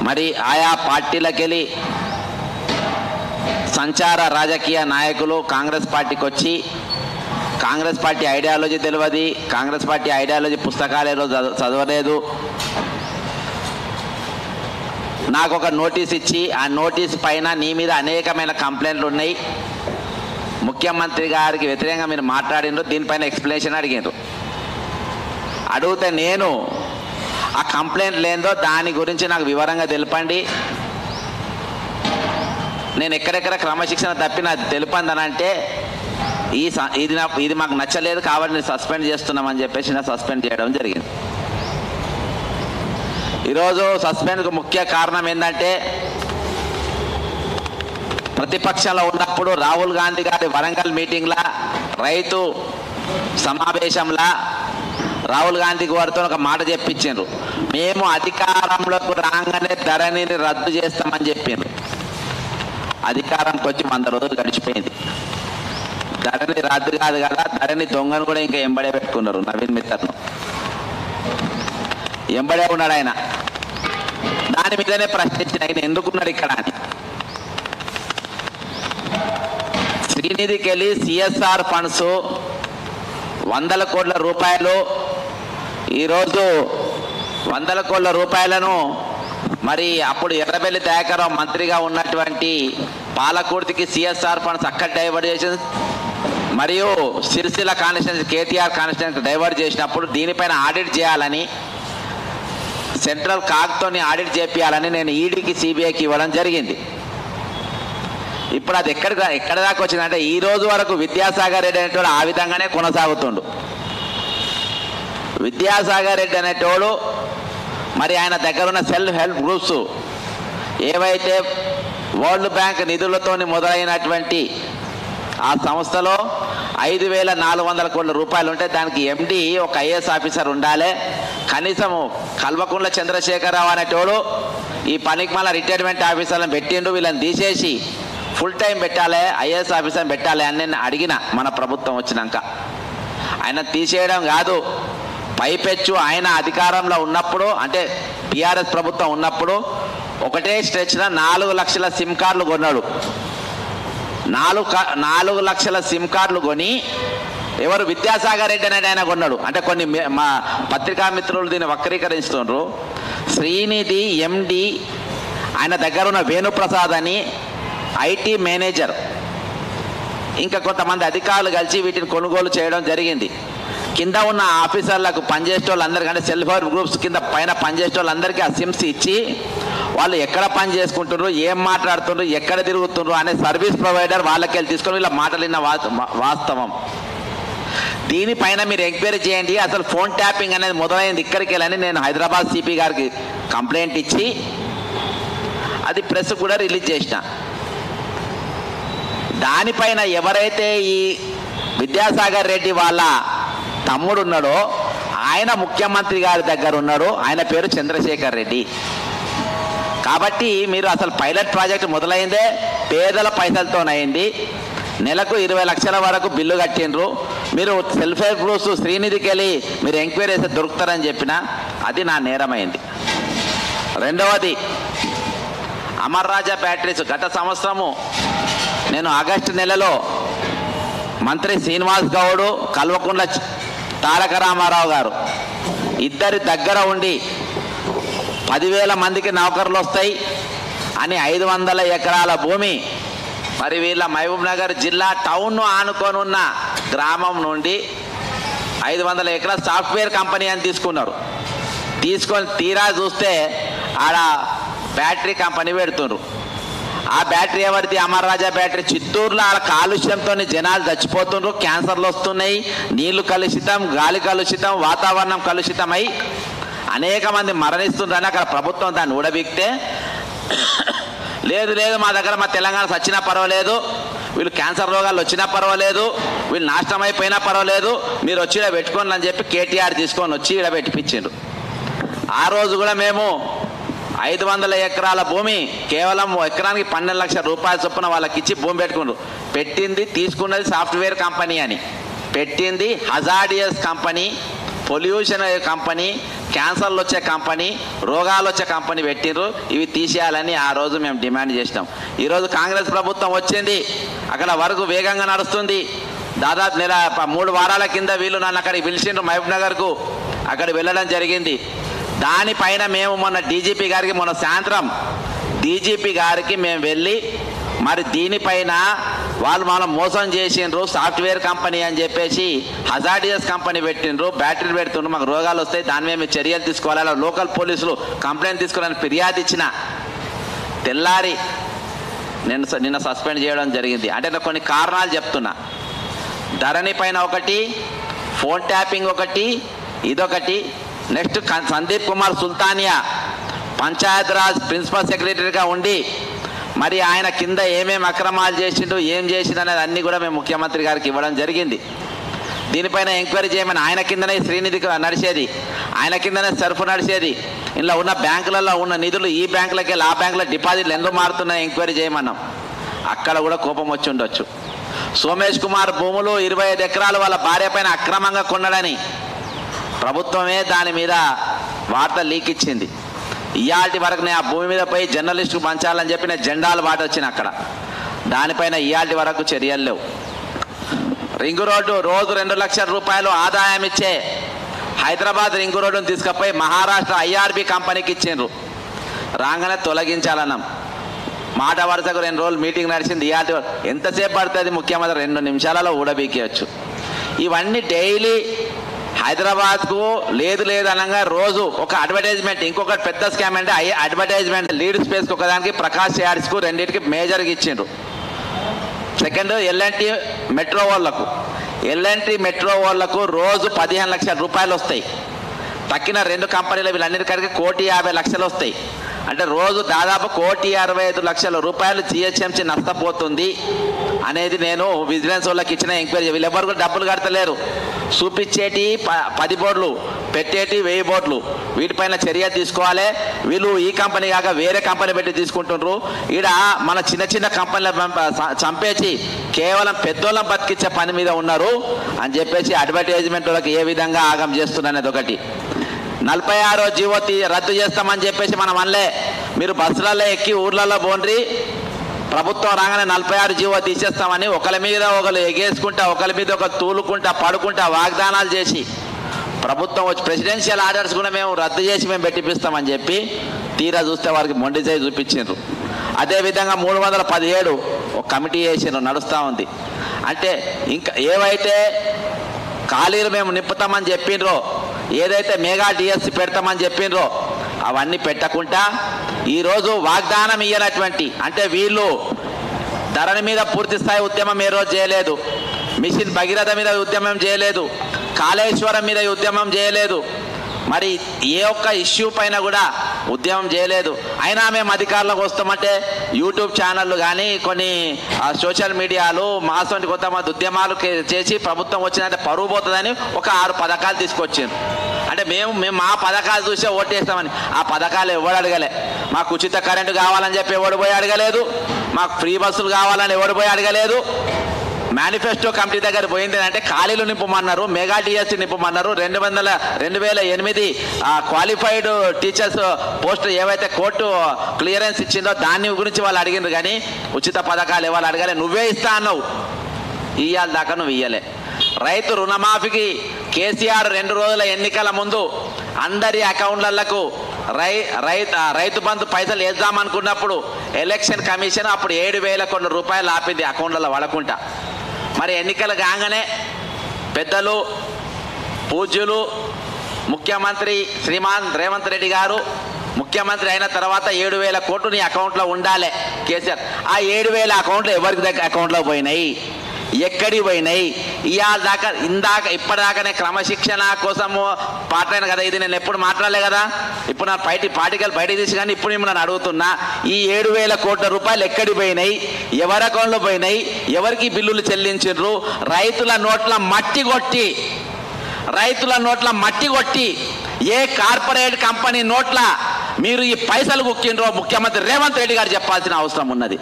మరి ఆయా పార్టీలకెళ్ళి సంచార రాజకీయ నాయకులు కాంగ్రెస్ పార్టీకి వచ్చి కాంగ్రెస్ పార్టీ ఐడియాలజీ తెలియదు, కాంగ్రెస్ పార్టీ ఐడియాలజీ పుస్తకాలు ఏదో చదవలేదు, నాకు ఒక నోటీస్ ఇచ్చి ఆ నోటీస్ పైన నీ మీద అనేకమైన కంప్లైంట్లు ఉన్నాయి, ముఖ్యమంత్రి గారికి వ్యతిరేకంగా మీరు మాట్లాడిండ్రు, దీనిపైన ఎక్స్ప్లెనేషన్ అడిగారు. అడిగితే నేను ఆ కంప్లైంట్ లేదో దాని గురించి నాకు వివరంగా తెలపండి, నేను ఎక్కడెక్కడ క్రమశిక్షణ తప్పిన తెలిపందనంటే ఇది మాకు నచ్చలేదు కాబట్టి నేను సస్పెండ్ చేస్తున్నామని చెప్పేసి నా సస్పెండ్ చేయడం జరిగింది. ఈరోజు సస్పెండ్కు ముఖ్య కారణం ఏంటంటే ప్రతిపక్షంలో ఉన్నప్పుడు రాహుల్ గాంధీ గారి వరంగల్ మీటింగ్లా రైతు సమావేశంలా రాహుల్ గాంధీ గారితో ఒక మాట చెప్పించారు, మేము అధికారంలోకి రాగానే ధరణిని రద్దు చేస్తామని చెప్పిండ్రు. అధికారంకి వచ్చి 100 రోజులు గడిచిపోయింది, ధరణి రద్దు కాదు కదా, ధరణి దొంగను కూడా ఇంకా ఎంబడే పెట్టుకున్నారు. నవీన్ మిత్తర్ను ఎంబడే ఉన్నాడు ఆయన. దాని మీదనే ప్రశ్నించిన ఆయన ఎందుకున్నాడు ఇక్కడ అని. శ్రీనిధికి వెళ్ళి సిఎస్ఆర్ ఫండ్స్ 100 కోట్ల రూపాయలు, ఈరోజు 100 కోట్ల రూపాయలను మరి అప్పుడు ఎర్రబెల్లి దయాకర్రావు మంత్రిగా ఉన్నటువంటి పాలకుర్తికి సిఎస్ఆర్ ఫండ్స్ అక్కడ డైవర్ట్ చేసి మరియు Sircilla constituency KTR constituency divert చేసినప్పుడు దీనిపైన ఆడిట్ చేయాలని సెంట్రల్ కాగ్తోని ఆడిట్ చేపియాలని నేను ఈడీకి సిబిఐకి ఇవ్వడం జరిగింది. ఇప్పుడు అది ఎక్కడ దాకా వచ్చిందంటే ఈ రోజు వరకు విద్యాసాగర్ రెడ్డి అనేటోడు ఆ విధంగానే కొనసాగుతుండు. విద్యాసాగర్ రెడ్డి అనేటోడు మరి ఆయన దగ్గర ఉన్న సెల్ఫ్ హెల్ప్ గ్రూప్స్ ఏవైతే వరల్డ్ బ్యాంక్ నిధులతో మొదలైనటువంటి ఆ సంస్థలో 5,400 కోట్ల రూపాయలు ఉంటే దానికి ఎండి ఒక ఐఏఎస్ ఆఫీసర్ ఉండాలి. కనీసం కల్వకుంట్ల చంద్రశేఖరరావు అనేటోడు ఈ పనికి మళ్ళీ రిటైర్మెంట్ ఆఫీసర్లను పెట్టిండు, వీళ్ళని తీసేసి ఫుల్ టైం పెట్టాలి, ఐఏఎస్ ఆఫీసర్ని పెట్టాలి అని నేను అడిగిన మన ప్రభుత్వం వచ్చినాక. ఆయన తీసేయడం కాదు, పైపెచ్చు ఆయన అధికారంలో ఉన్నప్పుడు అంటే టీఆర్ఎస్ ప్రభుత్వం ఉన్నప్పుడు ఒకటే స్ట్రెచ్న 4 లక్షల సిమ్ కార్డులు కొన్నాడు. 4 లక్షల సిమ్ కార్డులు కొని ఎవరు విద్యాసాగర్ రెడ్డి అనేది ఆయన కొన్నాడు. అంటే కొన్ని మా పత్రికా మిత్రులు దీన్ని వక్రీకరిస్తున్నారు. శ్రీనిధి ఎండి ఆయన దగ్గర ఉన్న వేణుప్రసాద్ అని ఐటీ మేనేజర్ ఇంకా కొంతమంది అధికారులు కలిసి వీటిని కొనుగోలు చేయడం జరిగింది. కింద ఉన్న ఆఫీసర్లకు పనిచేసే వాళ్ళందరికీ సెల్ఫ్ హెల్ప్ గ్రూప్స్ కింద పైన పనిచేసే వాళ్ళందరికీ ఆ సిమ్స్ ఇచ్చి వాళ్ళు ఎక్కడ పని చేసుకుంటున్నారు, ఏం మాట్లాడుతున్నారు, ఎక్కడ తిరుగుతున్నారు అనే సర్వీస్ ప్రొవైడర్ వాళ్ళకి వెళ్ళి తీసుకొని వీళ్ళ మాటలు విన్న వాస్తవం. దీనిపైన మీరు ఎంక్వైరీ చేయండి, అసలు ఫోన్ ట్యాపింగ్ అనేది మొదలైంది ఇక్కడికి వెళ్ళని నేను హైదరాబాద్ సిపి గారికి కంప్లైంట్ ఇచ్చి అది ప్రెస్ కూడా రిలీజ్ చేసిన. దానిపైన ఎవరైతే ఈ విద్యాసాగర్ రెడ్డి వాళ్ళ తమ్ముడు ఉన్నాడో ఆయన ముఖ్యమంత్రి గారి దగ్గర ఉన్నాడు, ఆయన పేరు చంద్రశేఖర్ రెడ్డి. కాబట్టి మీరు అసలు పైలట్ ప్రాజెక్ట్ మొదలైందే పేదల పైసలతోనైంది. నెలకు 20 లక్షల వరకు బిల్లు కట్టిండ్రు. మీరు సెల్ఫ్ హెల్ప్ గ్రూప్స్ శ్రీనిధికి వెళ్ళి మీరు ఎంక్వైరీ చేస్తే దొరుకుతారని చెప్పిన అది నా నేరమైంది. రెండవది అమర్ రాజా బ్యాటరీస్. గత సంవత్సరము నేను ఆగస్టు నెలలో మంత్రి శ్రీనివాస్ గౌడ్, కల్వకుంట్ల తారక రామారావు గారు ఇద్దరి దగ్గర ఉండి 10,000 మందికి నౌకర్లు వస్తాయి అని 500 ఎకరాల భూమి మరి వీళ్ళ మహబూబ్ నగర్ జిల్లా టౌన్ను ఆనుకొని ఉన్న గ్రామం నుండి 500 ఎకరాల సాఫ్ట్వేర్ కంపెనీ అని తీసుకున్నారు. తీసుకొని తీరా చూస్తే ఆడ బ్యాటరీ కంపెనీ పెడుతున్నారు. ఆ బ్యాటరీ ఎవరిది? అమర్ రాజా బ్యాటరీ. చిత్తూరులో ఆడ కాలుష్యంతో జనాలు చచ్చిపోతున్నారు, క్యాన్సర్లు వస్తున్నాయి, నీళ్లు కలుషితం, గాలి కలుషితం, వాతావరణం కలుషితమై అనేక మంది మరణిస్తుందని అక్కడ ప్రభుత్వం దాన్ని ఊడబిక్తే లేదు మా దగ్గర మా తెలంగాణ వచ్చినా పర్వాలేదు, వీళ్ళు క్యాన్సర్ రోగాలు వచ్చినా పర్వాలేదు, వీళ్ళు నాశనం అయిపోయినా పర్వాలేదు, మీరు వచ్చి ఇక్కడ పెట్టుకోండి అని చెప్పి కేటీఆర్ తీసుకొని వచ్చి ఇక్కడ పెట్టిపించారు. ఆ రోజు కూడా మేము 500 ఎకరాల భూమి కేవలం ఎకరానికి 12 లక్షల రూపాయల చొప్పున వాళ్ళకి ఇచ్చి భూమి పెట్టుకున్నారు. పెట్టింది తీసుకున్నది సాఫ్ట్వేర్ కంపెనీ అని పెట్టింది, హజార్డియస్ కంపెనీ, పొల్యూషన్ కంపెనీ, క్యాన్సర్లు వచ్చే కంపెనీ, రోగాలు వచ్చే కంపెనీ పెట్టిండ్రు. ఇవి తీసేయాలని ఆ రోజు మేము డిమాండ్ చేసినాం. ఈరోజు కాంగ్రెస్ ప్రభుత్వం వచ్చింది, అక్కడ వరకు వేగంగా నడుస్తుంది. దాదాపు 3 వారాల కింద వీళ్ళు నన్ను అక్కడికి పిలిచిండ్రు, మహబూబ్ నగర్కు. అక్కడ వెళ్ళడం జరిగింది. దానిపైన మేము మొన్న డీజీపీ గారికి, మొన్న సాయంత్రం డీజీపీ గారికి మేము వెళ్ళి, మరి దీనిపైన వాళ్ళు మనం మోసం చేసిండ్రు, సాఫ్ట్వేర్ కంపెనీ అని చెప్పేసి హజార్డియస్ కంపెనీ పెట్టిండ్రు, బ్యాటరీలు పెడుతుండ్రు, మాకు రోగాలు వస్తాయి, దాని మీద మేము చర్యలు తీసుకోవాలి, లోకల్ పోలీసులు కంప్లైంట్ తీసుకోవాలని ఫిర్యాదు ఇచ్చిన తెల్లారి నిన్న సస్పెండ్ చేయడం జరిగింది. అంటే నేను కొన్ని కారణాలు చెప్తున్నా. ధరణి పైన ఒకటి, ఫోన్ ట్యాపింగ్ ఒకటి, ఇదొకటి. నెక్స్ట్ సందీప్ కుమార్ సుల్తానియా పంచాయతీరాజ్ ప్రిన్సిపల్ సెక్రటరీగా ఉండి మరి ఆయన కింద ఏమేమి అక్రమాలు చేసిండు, ఏం చేసిండు అనేది అన్నీ కూడా మేము ముఖ్యమంత్రి గారికి ఇవ్వడం జరిగింది. దీనిపైన ఎంక్వైరీ చేయమని, ఆయన కిందనే శ్రీనిధి నడిచేది, ఆయన కిందనే సర్ఫ్ నడిచేది. ఇలా ఉన్న బ్యాంకులలో ఉన్న నిధులు ఈ బ్యాంకులకి ఆ బ్యాంకుల డిపాజిట్లు ఎందుకు మారుతున్నాయి ఎంక్వైరీ చేయమన్నాం. అక్కడ కూడా కోపం వచ్చి ఉండొచ్చు. సోమేష్ కుమార్ భూములు 25 ఎకరాలు వాళ్ళ భార్య పైన అక్రమంగా కొన్నాడని ప్రభుత్వమే దాని మీద వార్త లీక్ ఇచ్చింది. ఇయాల్టి వరకు నేను ఆ భూమి మీద పోయి జర్నలిస్టు పంచాలని చెప్పి నేను జెండాలు బాట వచ్చిన అక్కడ. దానిపైన ఇయాల్టి వరకు చర్యలు లేవు. రింగు రోడ్డు రోజు 2 లక్షల రూపాయలు ఆదాయం ఇచ్చే హైదరాబాద్ రింగు రోడ్డును తీసుకుపోయి మహారాష్ట్ర ఐఆర్బి కంపెనీకి ఇచ్చిండ్రు. రాగానే తొలగించాలన్నాం. మాట వరుసకు 2 రోజులు మీటింగ్ నడిచింది. ఇయాల్టి ఎంతసేపు పడుతుంది, ముఖ్యమంత్రి 2 నిమిషాలలో ఊడబీకేయచ్చు. ఇవన్నీ డైలీ హైదరాబాద్కు లేదు అనగా రోజు ఒక అడ్వర్టైజ్మెంట్. ఇంకొకటి పెద్ద స్కామ్ అంటే అడ్వర్టైజ్మెంట్ లీడ్ స్పేస్కి ఒకదానికి, ప్రకాష్ యాడ్స్కు రెండింటికి మేజర్గా ఇచ్చిండ్రు. సెకండ్ ఎల్ఎన్టీ మెట్రో వాళ్ళకు, ఎల్ఎన్టీ మెట్రో వాళ్ళకు రోజు 15 లక్షల రూపాయలు వస్తాయి. తక్కిన 2 కంపెనీలు వీళ్ళన్నిటికడికి 1,50,00,000 వస్తాయి. అంటే రోజు దాదాపు 1,65,00,000 రూపాయలు జిహెచ్ఎంసీ నష్టపోతుంది అనేది నేను విజిలెన్స్ వాళ్ళకి ఇచ్చిన ఎంక్వైరీ. వీళ్ళెవ్వరు కూడా డబ్బులు కడతలేరు. చూపించేటి 10 బోర్డులు, పెట్టేటి 1000 బోర్డులు. వీటిపైన చర్య తీసుకోవాలి. వీళ్ళు ఈ కంపెనీ కాక వేరే కంపెనీ పెట్టి తీసుకుంటుండ్రు. ఈడ మన చిన్న కంపెనీల చంపేసి కేవలం పెద్దోళ్ళం బతికిచ్చే పని మీద ఉన్నారు అని చెప్పేసి అడ్వర్టైజ్మెంట్ వాళ్ళకి ఏ విధంగా ఆగం చేస్తున్నది ఒకటి. 46వ జీవో రద్దు చేస్తామని చెప్పేసి మనం అనలే. మీరు బస్సులలో ఎక్కి ఊర్లలో పోండ్రి, ప్రభుత్వం రాగానే 46 జీవో తీసేస్తామని ఒకరి మీద ఒకరు ఎగేసుకుంటా, ఒకరి మీద ఒకరు తూలుకుంటా, పడుకుంటా వాగ్దానాలు చేసి ప్రభుత్వం వచ్చి ప్రెసిడెన్షియల్ ఆర్డర్స్ కూడా మేము రద్దు చేసి మేము పెట్టిపిస్తామని చెప్పి తీరా చూస్తే వారికి మొండి చేయి చూపించారు. అదేవిధంగా 317 ఒక కమిటీ వేసారు, నడుస్తూ ఉంది. అంటే ఇంకా ఏవైతే ఖాళీలు మేము నింపుతామని చెప్పిండ్రో, ఏదైతే మెగా డిఎస్సి పెడతామని చెప్పిండ్రో అవన్నీ పెట్టకుండా ఈరోజు వాగ్దానం ఇయ్యనటువంటి, అంటే వీళ్ళు ధరణి మీద పూర్తి స్థాయి ఉద్యమం ఏ రోజు చేయలేదు, మిషన్ భగీరథ మీద ఉద్యమం చేయలేదు, కాళేశ్వరం మీద ఉద్యమం చేయలేదు, మరి ఏ ఒక్క ఇష్యూ పైన కూడా ఉద్యమం చేయలేదు. అయినా మేము అధికారంలోకి వస్తామంటే యూట్యూబ్ ఛానళ్ళు కానీ కొన్ని సోషల్ మీడియాలు మాసంటి కొంతమంది ఉద్యమాలు చేసి ప్రభుత్వం వచ్చిందంటే పరువు పోతుందని ఒక 6 పథకాలు తీసుకొచ్చారు. అంటే మేము మా పథకాలు చూసే ఓటేస్తామని. ఆ పథకాలు ఎవడు అడగలే. మాకు ఉచిత కరెంటు కావాలని చెప్పి ఎవడు పోయి అడగలేదు, మాకు ఫ్రీ బస్సులు కావాలని ఎవడు పోయి అడగలేదు. మేనిఫెస్టో కమిటీ దగ్గర పోయింది అంటే ఖాళీలు నింపమన్నారు, మెగా డిఎస్సి నింపమన్నారు, 2008 క్వాలిఫైడ్ టీచర్స్ పోస్టు ఏవైతే కోర్టు క్లియరెన్స్ ఇచ్చిందో దాని గురించి వాళ్ళు అడిగినారు. కానీ ఉచిత పథకాలు ఎవరు అడగలే. నువ్వే ఇస్తా అన్నావు, ఇయ్యాలి దాకా నువ్వు ఇయ్యలే. రైతు రుణమాఫీకి కేసీఆర్ 2 రోజుల ఎన్నికల ముందు అందరి అకౌంట్లకు రైతు బంధు పైసలు వేద్దామనుకున్నప్పుడు ఎలక్షన్ కమిషన్ అప్పుడు 7,000 కోట్ల రూపాయలు ఆపింది అకౌంట్లలో పడకుండా. మరి ఎన్నికలు కాగానే పెద్దలు పూజ్యులు ముఖ్యమంత్రి శ్రీమాన్ రేవంత్ రెడ్డి గారు ముఖ్యమంత్రి అయిన తర్వాత 7,000 కోట్లు నీ అకౌంట్లో ఉండాలి కేసీఆర్. ఆ 7,000 అకౌంట్లు ఎవరికి దగ్గర అకౌంట్లో పోయినాయి, ఎక్కడికి పోయినాయి? ఇవాళ దాకా ఇప్పటిదాకానే క్రమశిక్షణ కోసము పాటలైన కదా, ఇది నేను ఎప్పుడు మాట్లాడలే కదా. ఇప్పుడు నా పార్టికల్ బయటకు తీసి కానీ ఇప్పుడు నేను అడుగుతున్నా, ఈ 7,000 కోట్ల రూపాయలు ఎక్కడికి పోయినాయి, ఎవరి అకౌంట్లో పోయినాయి, ఎవరికి బిల్లులు చెల్లించారు? రైతుల నోట్ల మట్టి కొట్టి ఏ కార్పొరేట్ కంపెనీ నోట్ల మీరు ఈ పైసలు కుక్కిండ్రో ముఖ్యమంత్రి రేవంత్ రెడ్డి గారు చెప్పాల్సిన అవసరం ఉన్నది.